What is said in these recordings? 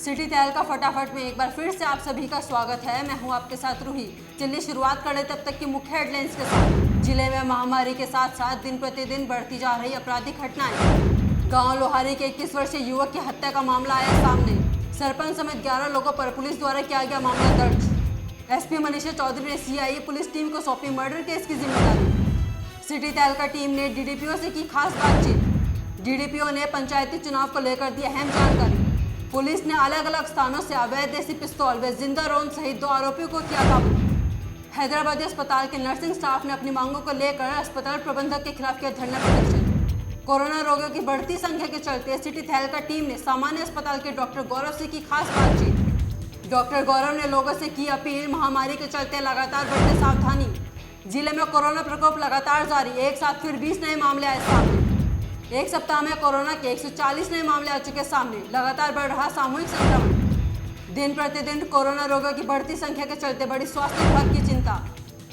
City तहल का फटाफट में एक बार फिर से आप सभी का स्वागत है। मैं हूं आपके साथ रूही। चलिए शुरुआत करें तब तक की मुख्य हेडलाइंस के साथ। जिले में महामारी के साथ साथ दिन प्रतिदिन बढ़ती जा रही आपराधिक घटनाएं। गांव लोहारी के 21 वर्षीय युवक की हत्या का मामला आया सामने। सरपंच समेत 11 लोगों पर पुलिस द्वारा किया गया मामला दर्ज। एसपी मनीषा चौधरी ने सीआईए पुलिस टीम को सौंपी मर्डर केस की जिम्मेदारी। सिटी तहल का टीम ने डीडीपीओ से की खास बातचीत। डीडीपीओ ने पंचायती चुनाव को लेकर दी अहम जानकारी। पुलिस ने अलग अलग स्थानों से अवैध देसी पिस्तौल व जिंदा रोन सहित 2 आरोपियों को किया काबू। हैदराबादी अस्पताल के नर्सिंग स्टाफ ने अपनी मांगों को लेकर अस्पताल प्रबंधक के खिलाफ किया धरना प्रदर्शन। कोरोना रोगियों की बढ़ती संख्या के चलते सिटी तहल का टीम ने सामान्य अस्पताल के डॉक्टर गौरव से की खास बातचीत। डॉक्टर गौरव ने लोगों से की अपील, महामारी के चलते लगातार बढ़ते सावधानी। जिले में कोरोना प्रकोप लगातार जारी, एक साथ फिर 20 नए मामले आए सामने। एक सप्ताह में कोरोना के 140 नए मामले आ चुके सामने। लगातार बढ़ रहा सामूहिक संक्रमण। दिन प्रतिदिन कोरोना रोगियों की बढ़ती संख्या के चलते बड़ी स्वास्थ्य विभाग की चिंता।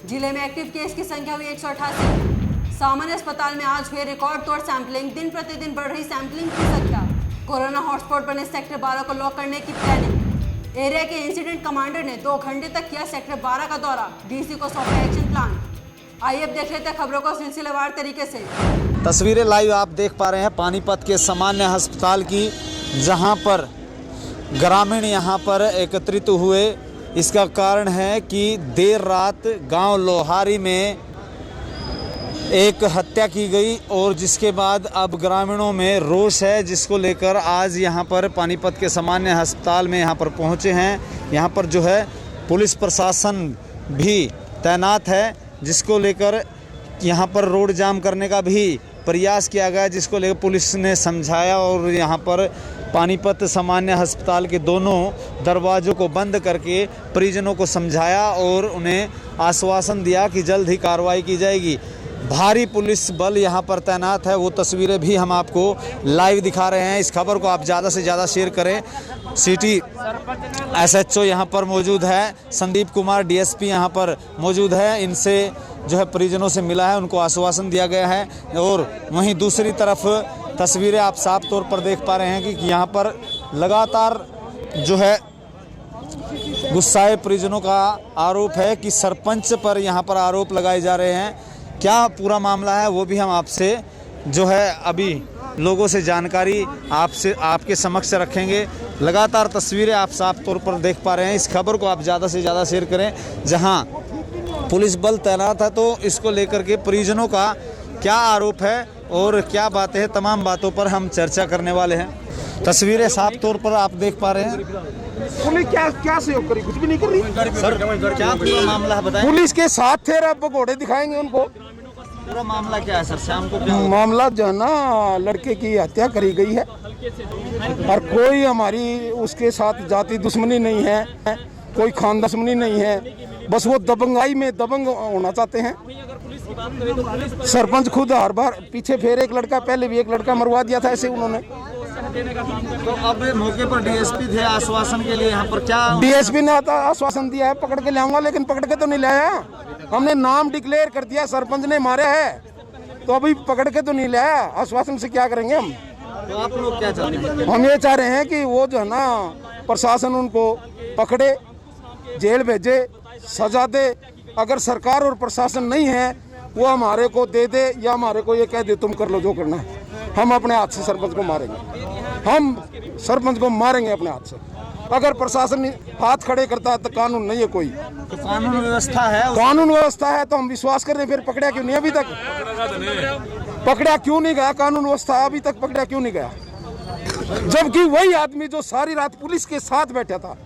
जिले में एक्टिव केस की संख्या हुई 188। सामान्य अस्पताल में आज हुए रिकॉर्ड तोड़ सैंपलिंग। दिन प्रतिदिन बढ़ रही सैंपलिंग की संख्या। कोरोना हॉटस्पॉट बने सेक्टर 12 को लॉक करने की प्लानिंग। एरिया के इंसिडेंट कमांडर ने 2 घंटे तक किया सेक्टर 12 का दौरा। डीसी को सौंपा एक्शन प्लान। आइए अब देख लेते हैं खबरों को सिलसिलेवार तरीके से। तस्वीरें लाइव आप देख पा रहे हैं पानीपत के सामान्य अस्पताल की, जहां पर ग्रामीण यहां पर एकत्रित हुए। इसका कारण है कि देर रात गांव लोहारी में एक हत्या की गई और जिसके बाद अब ग्रामीणों में रोष है, जिसको लेकर आज यहां पर पानीपत के सामान्य अस्पताल में यहां पर पहुंचे हैं। यहां पर जो है पुलिस प्रशासन भी तैनात है, जिसको लेकर यहाँ पर रोड जाम करने का भी प्रयास किया गया, जिसको लेकर पुलिस ने समझाया और यहाँ पर पानीपत सामान्य अस्पताल के दोनों दरवाज़ों को बंद करके परिजनों को समझाया और उन्हें आश्वासन दिया कि जल्द ही कार्रवाई की जाएगी। भारी पुलिस बल यहाँ पर तैनात है, वो तस्वीरें भी हम आपको लाइव दिखा रहे हैं। इस खबर को आप ज़्यादा से ज़्यादा शेयर करें। सिटी SHO यहाँ पर मौजूद है, संदीप कुमार DSP यहाँ पर मौजूद है। इनसे जो है परिजनों से मिला है, उनको आश्वासन दिया गया है। और वहीं दूसरी तरफ तस्वीरें आप साफ तौर पर देख पा रहे हैं कि यहाँ पर लगातार जो है गुस्साए परिजनों का आरोप है कि सरपंच पर यहाँ पर आरोप लगाए जा रहे हैं। क्या पूरा मामला है वो भी हम आपसे जो है अभी लोगों से जानकारी आपके समक्ष रखेंगे। लगातार तस्वीरें आप साफ तौर पर देख पा रहे हैं। इस खबर को आप ज़्यादा से ज़्यादा शेयर करें। जहां पुलिस बल तैनात है, तो इसको लेकर के परिजनों का क्या आरोप है और क्या बातें हैं, तमाम बातों पर हम चर्चा करने वाले हैं। तस्वीरें साफ तौर पर आप देख पा रहे हैं। पुलिस क्या सहयोग करी? कुछ भी नहीं कर रही सर, क्या पूरा मामला है बताएं। पुलिस के साथ थे, अब घोड़े दिखाएंगे उनको। पूरा मामला क्या है सर? शाम को क्या मामला जो है ना, लड़के की हत्या करी गई है और कोई हमारी उसके साथ जाति दुश्मनी नहीं है, कोई खान दुश्मनी नहीं है। बस वो दबंगाई में दबंग होना चाहते हैं। सरपंच खुद हर बार पीछे फेर एक लड़का, पहले भी एक लड़का मरवा दिया था ऐसे उन्होंने। तो अब मौके पर DSP थे आश्वासन के लिए, यहाँ पर क्या DSP ने आश्वासन दिया है पकड़ के लाऊंगा, लेकिन पकड़ के तो नहीं लाया। हमने नाम डिक्लेयर कर दिया, सरपंच ने मारा है, तो अभी पकड़ के तो नहीं लाया। आश्वासन से क्या करेंगे हम? तो आप लोग क्या चाहते हैं? हम ये चाह रहे हैं कि वो जो है ना, प्रशासन उनको पकड़े, जेल भेजे, सजा दे। अगर सरकार और प्रशासन नहीं है, वो हमारे को दे दे या हमारे को ये कह दे तुम कर लो जो करना है। हम अपने हाथ से सरपंच को मारेंगे, हम सरपंच को मारेंगे अपने हाथ से। अगर प्रशासन हाथ खड़े करता है तो कानून नहीं है कोई। तो कानून व्यवस्था है, कानून व्यवस्था है तो हम विश्वास कर रहे हैं। फिर पकड़ा क्यों नहीं अभी तक? पकड़ा क्यों नहीं गया? कानून व्यवस्था अभी तक पकड़ा क्यों नहीं गया? जबकि वही आदमी जो सारी रात पुलिस के साथ बैठा था,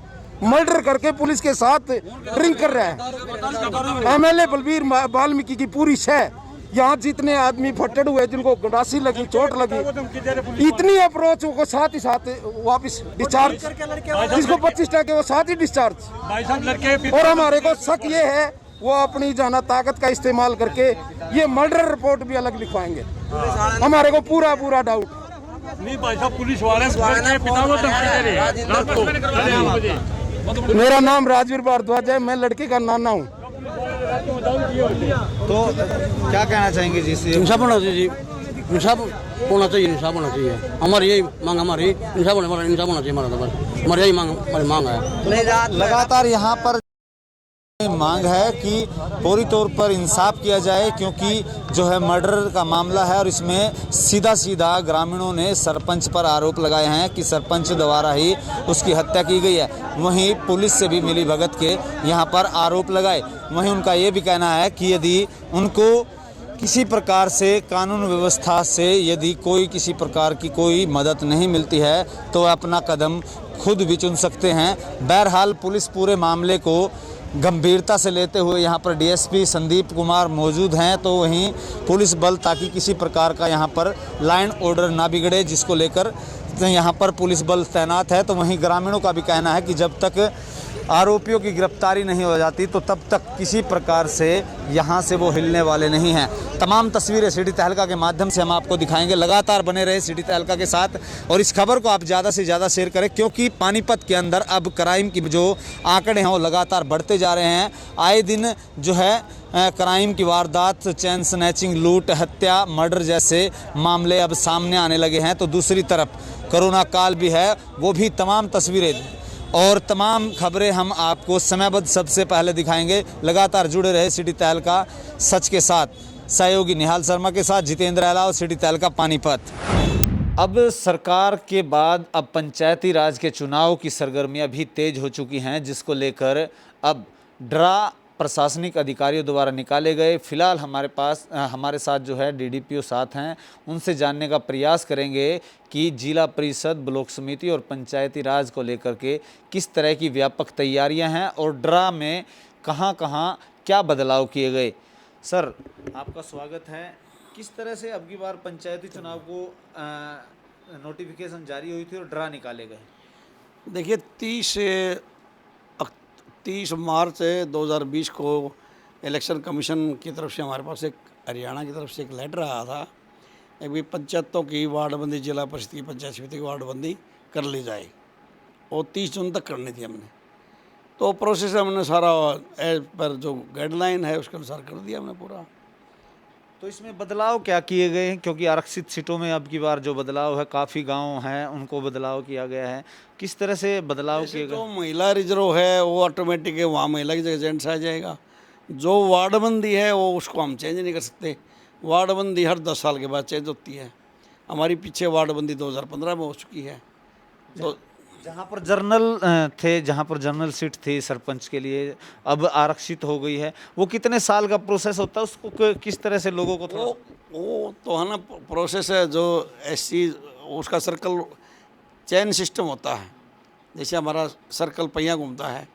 मर्डर करके पुलिस के साथ ड्रिंक कर रहा है। MLA बलबीर वाल्मीकि की पूरी शह, यहाँ जितने आदमी फट्टड़ हुए, जिनको गंडासी लगी, चोट लगी, इतनी अप्रोच को साथ ही साथ वापस डिस्चार्ज, जिसको 25 टके वो साथ ही डिस्चार्ज। और हमारे को शक ये है वो अपनी जाना ताकत का इस्तेमाल करके ये मर्डर रिपोर्ट भी अलग लिखवाएंगे। हमारे को पूरा डाउट नहीं भाई साहब, पुलिस वाले पिता को मेरा नाम राजवीर भारद्वाज है, मैं लड़के का नाना हूँ। तो क्या कहना चाहेंगे जी? इंसाफ होना चाहिए, इंसाफ होना चाहिए, इंसाफ होना चाहिए। हमारी यही मांग, हमारी इंसाफ होना चाहिए हमारा। हमारी यही मांग है। लगातार यहाँ पर मांग है कि पूरी तौर पर इंसाफ किया जाए, क्योंकि जो है मर्डर का मामला है और इसमें सीधा सीधा ग्रामीणों ने सरपंच पर आरोप लगाए हैं कि सरपंच द्वारा ही उसकी हत्या की गई है। वहीं पुलिस से भी मिली भगत के यहाँ पर आरोप लगाए। वहीं उनका ये भी कहना है कि यदि उनको किसी प्रकार से कानून व्यवस्था से यदि कोई किसी प्रकार की कोई मदद नहीं मिलती है तो वह अपना कदम खुद भी चुन सकते हैं। बहरहाल पुलिस पूरे मामले को गंभीरता से लेते हुए यहाँ पर डीएसपी संदीप कुमार मौजूद हैं, तो वहीं पुलिस बल ताकि किसी प्रकार का यहाँ पर लाइन ऑर्डर ना बिगड़े, जिसको लेकर यहाँ पर पुलिस बल तैनात है। तो वहीं ग्रामीणों का भी कहना है कि जब तक आरोपियों की गिरफ्तारी नहीं हो जाती तो तब तक किसी प्रकार से यहाँ से वो हिलने वाले नहीं हैं। तमाम तस्वीरें सिटी तहलका के माध्यम से हम आपको दिखाएंगे। लगातार बने रहे सिटी तहलका के साथ और इस खबर को आप ज़्यादा से ज़्यादा शेयर करें, क्योंकि पानीपत के अंदर अब क्राइम की जो आंकड़े हैं वो लगातार बढ़ते जा रहे हैं। आए दिन जो है क्राइम की वारदात, चैन स्नैचिंग, लूट, हत्या, मर्डर जैसे मामले अब सामने आने लगे हैं। तो दूसरी तरफ कोरोना काल भी है, वो भी तमाम तस्वीरें और तमाम खबरें हम आपको समयबद्ध सबसे पहले दिखाएंगे। लगातार जुड़े रहे सिटी तहलका सच के साथ। सहयोगी निहाल शर्मा के साथ जितेंद्र अलाव, सिटी तहलका पानीपत। अब सरकार के बाद अब पंचायती राज के चुनाव की सरगर्मियां भी तेज हो चुकी हैं, जिसको लेकर अब ड्रा प्रशासनिक अधिकारियों द्वारा निकाले गए। फिलहाल हमारे साथ जो है डीडीपीओ साथ हैं, उनसे जानने का प्रयास करेंगे कि जिला परिषद, ब्लॉक समिति और पंचायती राज को लेकर के किस तरह की व्यापक तैयारियां हैं और ड्रा में कहां कहां क्या बदलाव किए गए। सर, आपका स्वागत है। किस तरह से अब की बार पंचायती चुनाव को नोटिफिकेशन जारी हुई थी और ड्रा निकाले गए? देखिए 30 मार्च 2020 को इलेक्शन कमीशन की तरफ से हमारे पास एक हरियाणा की तरफ से एक लेटर आया था कि भाई पंचायतों की वार्डबंदी, जिला परिषद की पंचायत समिति की वार्डबंदी कर ली जाए और 30 जून तक करनी थी हमने। तो प्रोसेस हमने सारा एज पर जो गाइडलाइन है उसके अनुसार कर दिया हमने पूरा। तो इसमें बदलाव क्या किए गए हैं? क्योंकि आरक्षित सीटों में अब की बार जो बदलाव है, काफ़ी गांव हैं उनको बदलाव किया गया है। किस तरह से बदलाव किए गए? जो महिला रिजर्व है वो ऑटोमेटिक है, वहाँ महिला की जगह जेंट्स आ जाएगा। जो वार्डबंदी है वो उसको हम चेंज नहीं कर सकते। वार्डबंदी हर 10 साल के बाद चेंज होती है। हमारी पीछे वार्डबंदी 2015 में हो चुकी है। तो जहाँ पर जर्नल सीट थी सरपंच के लिए, अब आरक्षित हो गई है। वो कितने साल का प्रोसेस होता है? उसको किस तरह से लोगों को वो तो है ना प्रोसेस है, जो एससी उसका सर्कल चैन सिस्टम होता है। जैसे हमारा सर्कल पहिया घूमता है,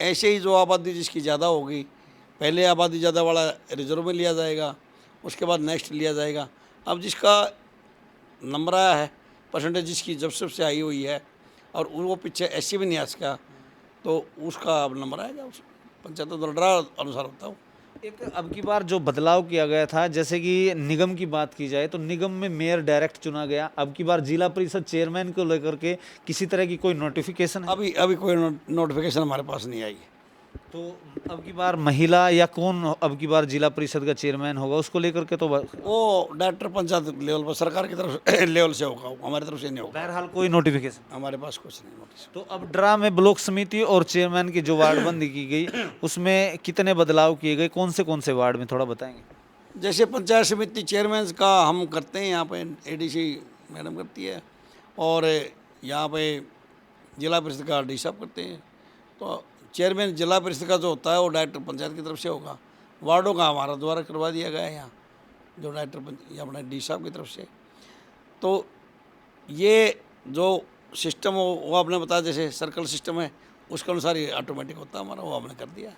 ऐसे ही जो आबादी जिसकी ज़्यादा होगी, पहले आबादी ज़्यादा वाला रिजर्व में लिया जाएगा, उसके बाद नेक्स्ट लिया जाएगा। अब जिसका नंबर आया है, परसेंटेज जिसकी जब से आई हुई है और वो पीछे एससी भी नहीं आ सका, तो उसका अब नंबर आएगा। उस पंचायत द्वारा ड्रा अनुसार होता है। एक अब की बार जो बदलाव किया गया था, जैसे कि निगम की बात की जाए तो निगम में मेयर डायरेक्ट चुना गया। अब की बार जिला परिषद चेयरमैन को लेकर के किसी तरह की कोई नोटिफिकेशन है? अभी कोई नोटिफिकेशन हमारे पास नहीं आई है। तो अब की बार महिला या कौन अब की बार जिला परिषद का चेयरमैन होगा, उसको लेकर के तो वो डायरेक्टर पंचायत लेवल पर सरकार की तरफ लेवल से होगा, हमारी तरफ से नहीं होगा। बहरहाल कोई नोटिफिकेशन हमारे पास कुछ नहीं नोटिस। तो अब ड्रा में ब्लॉक समिति और चेयरमैन की जो वार्डबंदी की गई, उसमें कितने बदलाव किए गए? कौन से वार्ड में, थोड़ा बताएंगे? जैसे पंचायत समिति चेयरमैन का हम करते हैं, यहाँ पे एडीसी मैडम करती है, और यहाँ पे जिला परिषद का डी साहब करते हैं। तो चेयरमैन जिला परिषद का जो होता है वो डायरेक्टर पंचायत की तरफ से होगा। वार्डों का हमारा द्वारा करवा दिया गया है यहाँ, जो डायरेक्टर अपने डी साहब की तरफ से। तो ये जो सिस्टम हो वो आपने बताया, जैसे सर्कल सिस्टम है उसके अनुसार ये ऑटोमेटिक होता है हमारा, वो हमने कर दिया।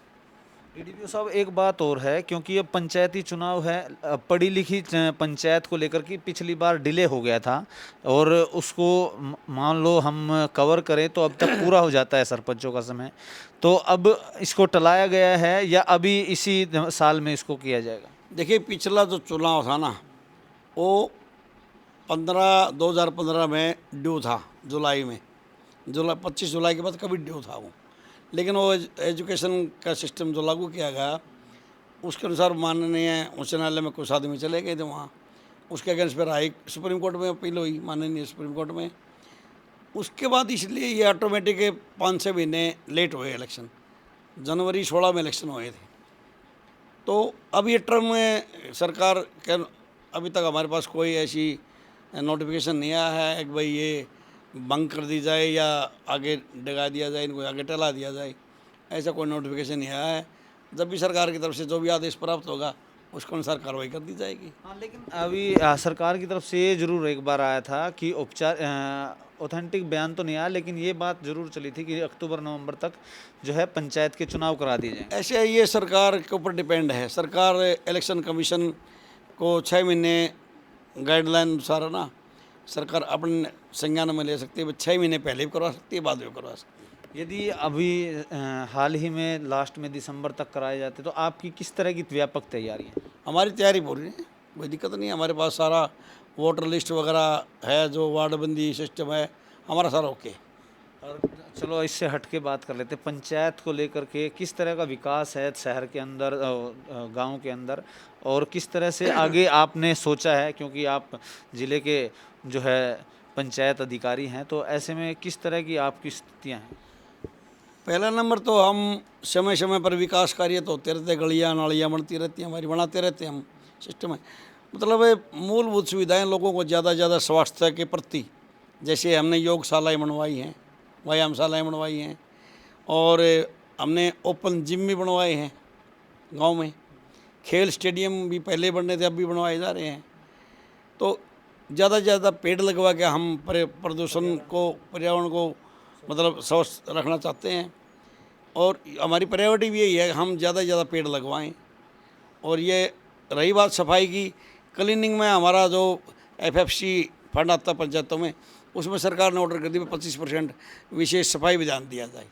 डीडीपीओ साहब, एक बात और है, क्योंकि अब पंचायती चुनाव है, पढ़ी लिखी पंचायत को लेकर के पिछली बार डिले हो गया था और उसको मान लो हम कवर करें तो अब तक पूरा हो जाता है सरपंचों का समय। तो अब इसको टलाया गया है या अभी इसी साल में इसको किया जाएगा? देखिए पिछला जो चुनाव था ना, वो 2015 में ड्यू था, जुलाई में, 25 जुलाई के बाद कभी ड्यू था वो। लेकिन वो एजुकेशन का सिस्टम जो लागू किया गया उसके अनुसार माननीय उच्च न्यायालय में कुछ आदमी चले गए थे वहाँ, उसके अगेंस्ट फिर सुप्रीम कोर्ट में अपील हुई, माननीय सुप्रीम कोर्ट में। उसके बाद इसलिए ये ऑटोमेटिक 5-6 महीने लेट हुए इलेक्शन। जनवरी 16 में इलेक्शन हुए थे। तो अब ये टर्म में सरकार के अभी तक हमारे पास कोई ऐसी नोटिफिकेशन नहीं आया है कि भाई ये बंद कर दी जाए या आगे डगा दिया जाए, इनको आगे टला दिया जाए, ऐसा कोई नोटिफिकेशन नहीं आया है। जब भी सरकार की तरफ से जो भी आदेश प्राप्त होगा उसके अनुसार कार्रवाई कर दी जाएगी। हाँ, लेकिन अभी सरकार की तरफ से ये जरूर एक बार आया था कि ऑथेंटिक बयान तो नहीं आया, लेकिन ये बात जरूर चली थी कि अक्टूबर-नवंबर तक जो है पंचायत के चुनाव करा दिए जाएं। ऐसे ये सरकार के ऊपर डिपेंड है। सरकार इलेक्शन कमीशन को 6 महीने गाइडलाइन अनुसार ना सरकार अपने संज्ञान में ले सकती है। 6 महीने पहले भी करवा सकती है, बाद में करवा सकती है। यदि अभी हाल ही में लास्ट में दिसंबर तक कराए जाते तो आपकी किस तरह की व्यापक तैयारी है? हमारी तैयारी पूरी है, कोई दिक्कत नहीं है। हमारे पास सारा वोटर लिस्ट वगैरह है, जो वार्डबंदी सिस्टम है हमारा सारा ओके। और चलो इससे हट के बात कर लेते, पंचायत को लेकर के किस तरह का विकास है शहर के अंदर, गांव के अंदर, और किस तरह से आगे आपने सोचा है, क्योंकि आप ज़िले के जो है पंचायत अधिकारी हैं, तो ऐसे में किस तरह की आपकी स्थितियाँ हैं? पहला नंबर तो हम समय समय पर विकास कार्य तो होते रहते, गलियाँ नालियाँ बनती रहती हैं हमारी, बनाते रहते हैं हम। सिस्टम है मतलब मूलभूत सुविधाएं लोगों को ज़्यादा से ज़्यादा स्वास्थ्य के प्रति, जैसे हमने योगशालाएँ बनवाई हैं, व्यायामशालाएँ बनवाई हैं, और हमने ओपन जिम भी बनवाए हैं गांव में। खेल स्टेडियम भी पहले बनने थे, अब भी बनवाए जा रहे हैं। तो ज़्यादा से ज़्यादा पेड़ लगवा के हम प्रदूषण को, पर्यावरण को मतलब स्वस्थ रखना चाहते हैं, और हमारी प्रायोरिटी भी यही है हम ज़्यादा से ज़्यादा पेड़ लगवाएं। और ये रही बात सफाई की, क्लीनिंग में हमारा जो FFC फंड आता है पंचायतों में, उसमें सरकार ने ऑर्डर कर दिया 25% विशेष सफाई अभियान दिया जाए,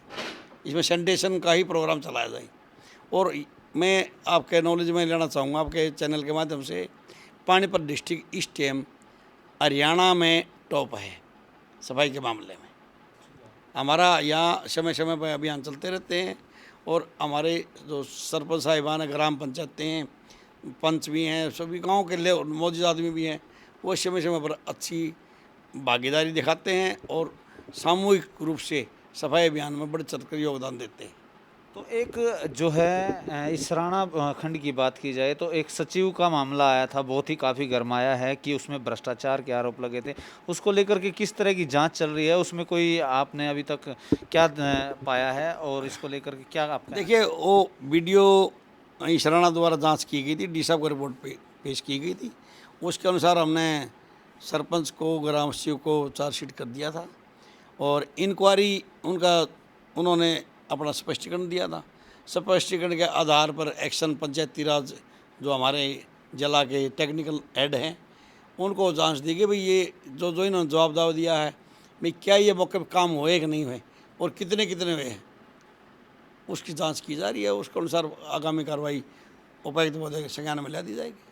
इसमें सैनिटेशन का ही प्रोग्राम चलाया जाए। और मैं आपके नॉलेज में लेना चाहूँगा आपके चैनल के माध्यम से, पानीपत डिस्ट्रिक्ट इस टाइम हरियाणा में टॉप है सफाई के मामले में। हमारा यहाँ समय समय पर अभियान चलते रहते हैं, और हमारे जो सरपंच साहिबान हैं, ग्राम पंचायतें हैं, पंच भी हैं, सभी गांव के मौजूद आदमी भी हैं, वो समय समय पर अच्छी भागीदारी दिखाते हैं और सामूहिक रूप से सफाई अभियान में बढ़ चढ़कर योगदान देते हैं। तो एक जो है इस राणा खंड की बात की जाए तो एक सचिव का मामला आया था, बहुत ही काफ़ी गरमाया है कि उसमें भ्रष्टाचार के आरोप लगे थे। उसको लेकर के किस तरह की जांच चल रही है, उसमें कोई आपने अभी तक क्या पाया है, और इसको लेकर के क्या आपका? देखिए, वो वीडियो इस राणा द्वारा जांच की गई थी, डी साहब को रिपोर्ट पेश की गई थी। उसके अनुसार हमने सरपंच को, ग्राम सचिव को चार्जशीट कर दिया था, और इंक्वायरी उन्होंने अपना स्पष्टीकरण दिया था। स्पष्टीकरण के आधार पर एक्शन पंचायती राज जो हमारे जिला के टेक्निकल हेड हैं उनको जांच दी गई, भाई ये जो इन्होंने जवाब दावा दिया है, भाई क्या ये मौके पर काम हुए कि नहीं हुए और कितने हुए हैं, उसकी जांच की जा रही है। उसके अनुसार आगामी कार्रवाई उपायुक्त महोदय के संज्ञान में ला दी जाएगी।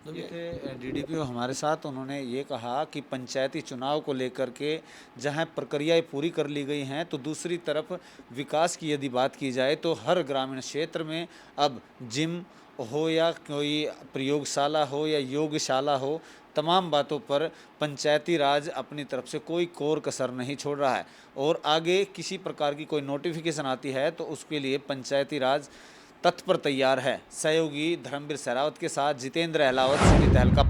ये थे DDPO हमारे साथ, उन्होंने ये कहा कि पंचायती चुनाव को लेकर के जहां प्रक्रियाएं पूरी कर ली गई हैं, तो दूसरी तरफ विकास की यदि बात की जाए तो हर ग्रामीण क्षेत्र में अब जिम हो या कोई प्रयोगशाला हो या योगशाला हो, तमाम बातों पर पंचायती राज अपनी तरफ से कोई कोर कसर नहीं छोड़ रहा है। और आगे किसी प्रकार की कोई नोटिफिकेशन आती है तो उसके लिए पंचायती राज तत्पर तैयार है। सहयोगी धर्मवीर सहरावत के साथ जितेंद्र अहलावत, सिटी तहलका।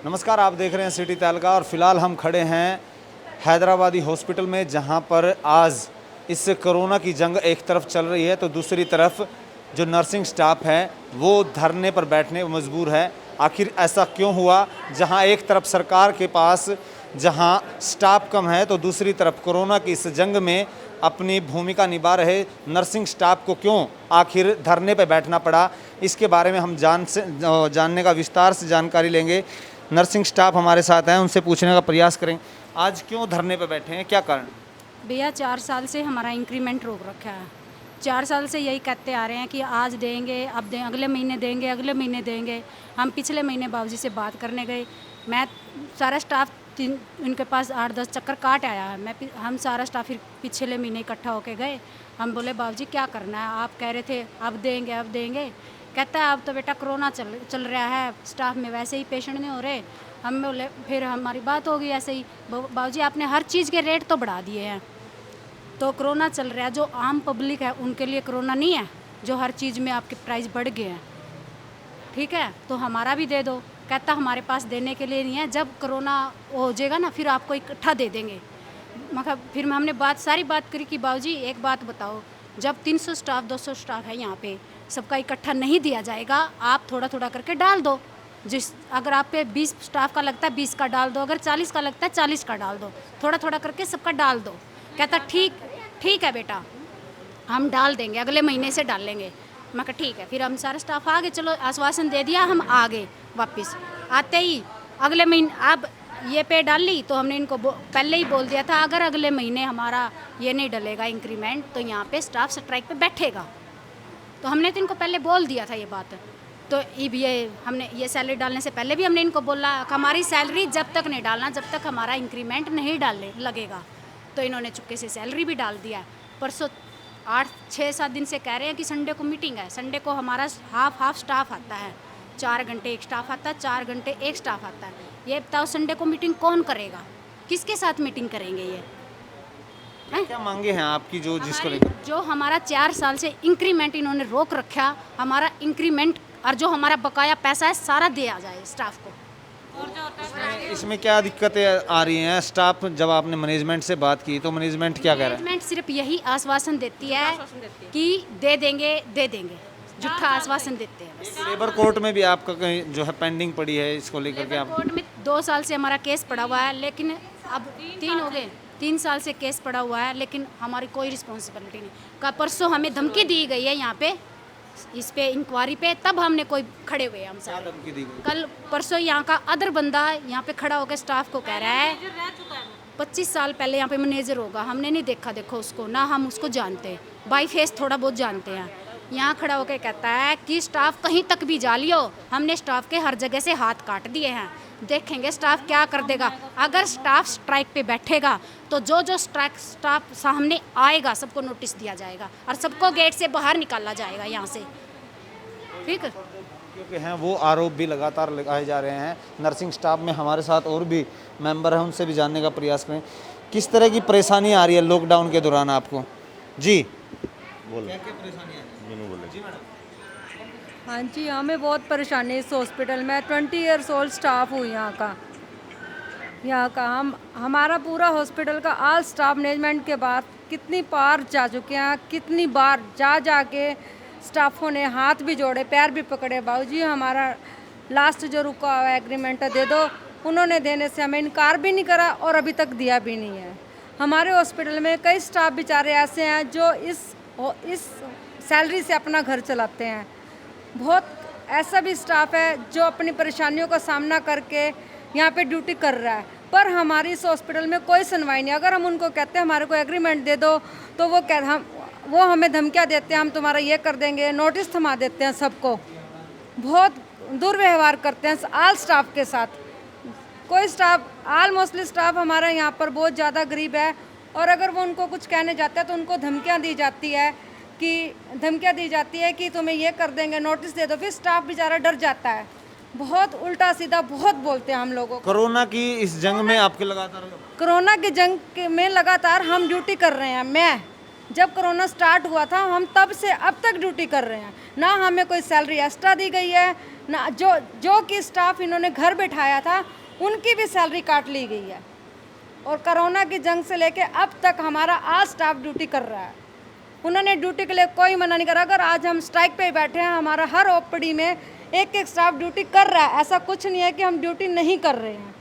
नमस्कार, आप देख रहे हैं सिटी तहलका, और फिलहाल हम खड़े हैं हैदराबादी हॉस्पिटल में, जहां पर आज इस कोरोना की जंग एक तरफ चल रही है तो दूसरी तरफ जो नर्सिंग स्टाफ है वो धरने पर बैठने मजबूर है। आखिर ऐसा क्यों हुआ, जहां एक तरफ सरकार के पास जहां स्टाफ कम है तो दूसरी तरफ कोरोना की इस जंग में अपनी भूमिका निभा रहे नर्सिंग स्टाफ को क्यों आखिर धरने पर बैठना पड़ा, इसके बारे में हम जानने का विस्तार से जानकारी लेंगे। नर्सिंग स्टाफ हमारे साथ हैं, उनसे पूछने का प्रयास करें आज क्यों धरने पर बैठे हैं, क्या कारण? भैया 4 साल से हमारा इंक्रीमेंट रोक रखा है। 4 साल से यही कहते आ रहे हैं कि आज देंगे, अब दें, अगले महीने देंगे, अगले महीने देंगे। हम पिछले महीने बाबूजी से बात करने गए, मैं सारा स्टाफ उनके पास 8-10 चक्कर काट आया है। हम सारा स्टाफ फिर पिछले महीने इकट्ठा होके गए। हम बोले बाबूजी क्या करना है, आप कह रहे थे अब देंगे अब देंगे, कहता है अब तो बेटा कोरोना चल रहा है, स्टाफ में वैसे ही पेशेंट नहीं हो रहे। हम बोले, फिर हमारी बात होगी ऐसे ही, बाबूजी आपने हर चीज़ के रेट तो बढ़ा दिए हैं, तो कोरोना चल रहा है, जो आम पब्लिक है उनके लिए कोरोना नहीं है, जो हर चीज़ में आपके प्राइस बढ़ गए हैं, ठीक है, तो हमारा भी दे दो। कहता हमारे पास देने के लिए नहीं है, जब कोरोना हो जाएगा ना फिर आपको इकट्ठा दे देंगे। मगर फिर हमने सारी बात करी कि बाबूजी एक बात बताओ, जब 300 स्टाफ 200 स्टाफ है यहाँ पे, सबका इकट्ठा नहीं दिया जाएगा, आप थोड़ा थोड़ा करके डाल दो। अगर आप पे 20 स्टाफ का लगता है 20 का डाल दो, अगर 40 का लगता है 40 का डाल दो, थोड़ा थोड़ा करके सबका डाल दो। कहता ठीक है बेटा, हम डाल देंगे, अगले महीने से डाल लेंगे। मैं कहा ठीक है। फिर हम सारे स्टाफ आ गए, चलो आश्वासन दे दिया, हम आ गए वापस। आते ही अगले महीने अब ये पे डाल ली, तो हमने इनको पहले ही बोल दिया था अगर अगले महीने हमारा ये नहीं डलेगा इंक्रीमेंट तो यहाँ पे स्टाफ स्ट्राइक पे बैठेगा। तो हमने तो इनको पहले बोल दिया था ये बात। तो हमने ये सैलरी डालने से पहले भी हमने इनको बोला कि हमारी सैलरी जब तक नहीं डालना, जब तक हमारा इंक्रीमेंट नहीं डालने लगेगा। तो इन्होंने चुपके से सैलरी भी डाल दिया। परसों 8-6-7 दिन से कह रहे हैं कि संडे को मीटिंग है। संडे को हमारा हाफ स्टाफ आता है, 4 घंटे एक स्टाफ आता है, 4 घंटे एक स्टाफ आता है। ये बताओ संडे को मीटिंग कौन करेगा, किसके साथ मीटिंग करेंगे ये? क्या मांगे हैं आपकी जिसको लेकर? जो हमारा 4 साल से इंक्रीमेंट इन्होंने रोक रखा, हमारा इंक्रीमेंट और जो हमारा बकाया पैसा है सारा दिया जाए स्टाफ को। इसमें क्या दिक्कतें आ रही हैं? स्टाफ, जब आपने मैनेजमेंट से बात की तो मैनेजमेंट क्या कह रहा है? मैनेजमेंट सिर्फ यही आश्वासन देती है कि दे देंगे, झूठा आश्वासन देते हैं बस। लेबर कोर्ट में भी आपका कहीं जो है पेंडिंग पड़ी है, इसको लेकर के आप? कोर्ट में 2 साल से हमारा केस पड़ा हुआ है, लेकिन अब 3 हो गए, 3 साल से केस पड़ा हुआ है, लेकिन हमारी कोई रिस्पॉन्सिबिलिटी नहीं। का परसों हमें धमकी दी गई है यहाँ पे, इस पे इंक्वायरी पे, तब हमने कोई खड़े हुए हम सारे। धमकी दी गई? कल परसों यहाँ का अदर बंदा यहाँ पे खड़ा होकर स्टाफ को कह रहा है 25 साल पहले यहाँ पे मैनेजर होगा, हमने नहीं देखा, देखो उसको ना, हम उसको जानते, बाई फेस थोड़ा बहुत जानते हैं। यहाँ खड़ा होकर कहता है कि स्टाफ कहीं तक भी जा लियो, हमने स्टाफ के हर जगह से हाथ काट दिए हैं, देखेंगे स्टाफ क्या कर देगा। अगर स्टाफ स्ट्राइक पे बैठेगा तो जो स्टाफ सामने आएगा सबको नोटिस दिया जाएगा और सबको गेट से बाहर निकाला जाएगा यहाँ से, ठीक है? क्योंकि हैं वो आरोप भी लगातार लगाए जा रहे हैं। नर्सिंग स्टाफ में हमारे साथ और भी मेंबर हैं, उनसे भी जानने का प्रयास करें किस तरह की परेशानी आ रही है लॉकडाउन के दौरान आपको। जी बोलो, क्या क्या परेशानी आ रही है? जी मैडम। हाँ जी, हमें बहुत परेशानी है इस हॉस्पिटल में। 20 ईयर्स ओल्ड स्टाफ हूँ यहाँ का हमारा पूरा हॉस्पिटल का ऑल स्टाफ मैनेजमेंट के बाद कितनी बार जा चुके हैं, कितनी बार जा के स्टाफों ने हाथ भी जोड़े, पैर भी पकड़े, बाबूजी हमारा लास्ट जो रुका हुआ एग्रीमेंट दे दो। उन्होंने देने से हमें इनकार भी नहीं करा और अभी तक दिया भी नहीं है। हमारे हॉस्पिटल में कई स्टाफ बेचारे ऐसे हैं जो इस सैलरी से अपना घर चलाते हैं। बहुत ऐसा भी स्टाफ है जो अपनी परेशानियों का सामना करके यहाँ पे ड्यूटी कर रहा है, पर हमारी इस हॉस्पिटल में कोई सुनवाई नहीं। अगर हम उनको कहते हैं हमारे को एग्रीमेंट दे दो तो वो हमें धमकियाँ देते हैं, हम तुम्हारा ये कर देंगे, नोटिस थमा देते हैं सबको। बहुत दुर्व्यवहार करते हैं ऑल स्टाफ के साथ। कोई स्टाफ, ऑल मोस्टली स्टाफ हमारा यहाँ पर बहुत ज़्यादा गरीब है, और अगर वो उनको कुछ कहने जाते हैं तो उनको धमकियाँ दी जाती है कि तुम्हें ये कर देंगे, नोटिस दे दो। फिर स्टाफ बेचारा डर जाता है, बहुत उल्टा सीधा बहुत बोलते हैं हम लोगों को। कोरोना की इस जंग में आपके कोरोना की जंग में लगातार हम ड्यूटी कर रहे हैं। मैं जब कोरोना स्टार्ट हुआ था हम तब से अब तक ड्यूटी कर रहे हैं, ना हमें कोई सैलरी एक्स्ट्रा दी गई है, ना जो कि स्टाफ इन्होंने घर बैठाया था उनकी भी सैलरी काट ली गई है। और कोरोना की जंग से लेके अब तक हमारा आज स्टाफ ड्यूटी कर रहा है, उन्होंने ड्यूटी के लिए कोई मना नहीं करा। अगर आज हम स्ट्राइक पे बैठे हैं, हमारा हर ओपीडी में एक स्टाफ ड्यूटी कर रहा है, ऐसा कुछ नहीं है कि हम ड्यूटी नहीं कर रहे हैं।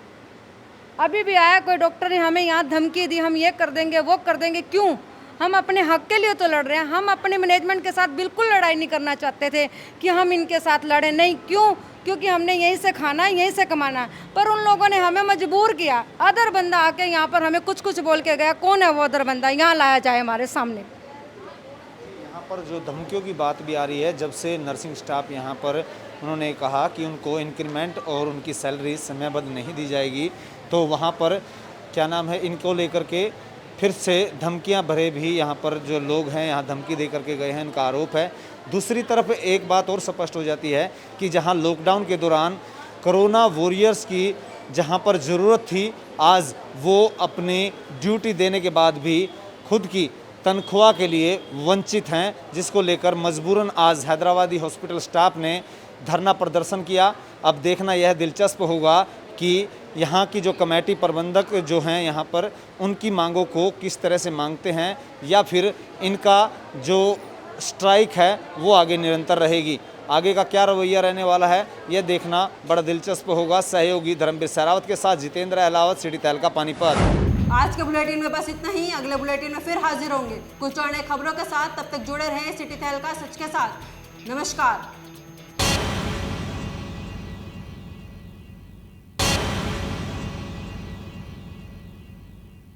अभी भी आया कोई डॉक्टर ने हमें यहाँ धमकी दी, हम ये कर देंगे वो कर देंगे। क्यों? हम अपने हक के लिए तो लड़ रहे हैं। हम अपने मैनेजमेंट के साथ बिल्कुल लड़ाई नहीं करना चाहते थे कि हम इनके साथ लड़ें, नहीं। क्यों? क्योंकि हमने यहीं से खाना है, यहीं से कमाना, पर उन लोगों ने हमें मजबूर किया। अदर बंदा आके यहाँ पर हमें कुछ बोल के गया। कौन है वो अदर बंदा? यहाँ लाया जाए हमारे सामने। यहाँ पर जो धमकियों की बात भी आ रही है, जब से नर्सिंग स्टाफ यहाँ पर उन्होंने कहा कि उनको इंक्रीमेंट और उनकी सैलरी समयबद्ध नहीं दी जाएगी, तो वहाँ पर क्या नाम है, इनको लेकर के फिर से धमकियां भरे भी यहाँ पर जो लोग हैं यहाँ धमकी दे करके गए हैं। इनका आरोप है दूसरी तरफ एक बात और स्पष्ट हो जाती है कि जहां लॉकडाउन के दौरान कोरोना वॉरियर्स की जहां पर ज़रूरत थी, आज वो अपनी ड्यूटी देने के बाद भी खुद की तनख्वाह के लिए वंचित हैं, जिसको लेकर मजबूरन आज हैदराबादी हॉस्पिटल स्टाफ ने धरना प्रदर्शन किया। अब देखना यह दिलचस्प होगा कि यहाँ की जो कमेटी प्रबंधक जो हैं यहाँ पर, उनकी मांगों को किस तरह से मांगते हैं, या फिर इनका जो स्ट्राइक है वो आगे निरंतर रहेगी। आगे का क्या रवैया रहने वाला है यह देखना बड़ा दिलचस्प होगा। सहयोगी धर्मवीर सहरावत के साथ जितेंद्र अहलावत, सिटी तहलका, पानीपत। आज के बुलेटिन में बस इतना ही। अगले बुलेटिन में फिर हाजिर होंगे कुछ और नई खबरों के साथ। तब तक जुड़े रहें सिटी तहलका सच के साथ। नमस्कार।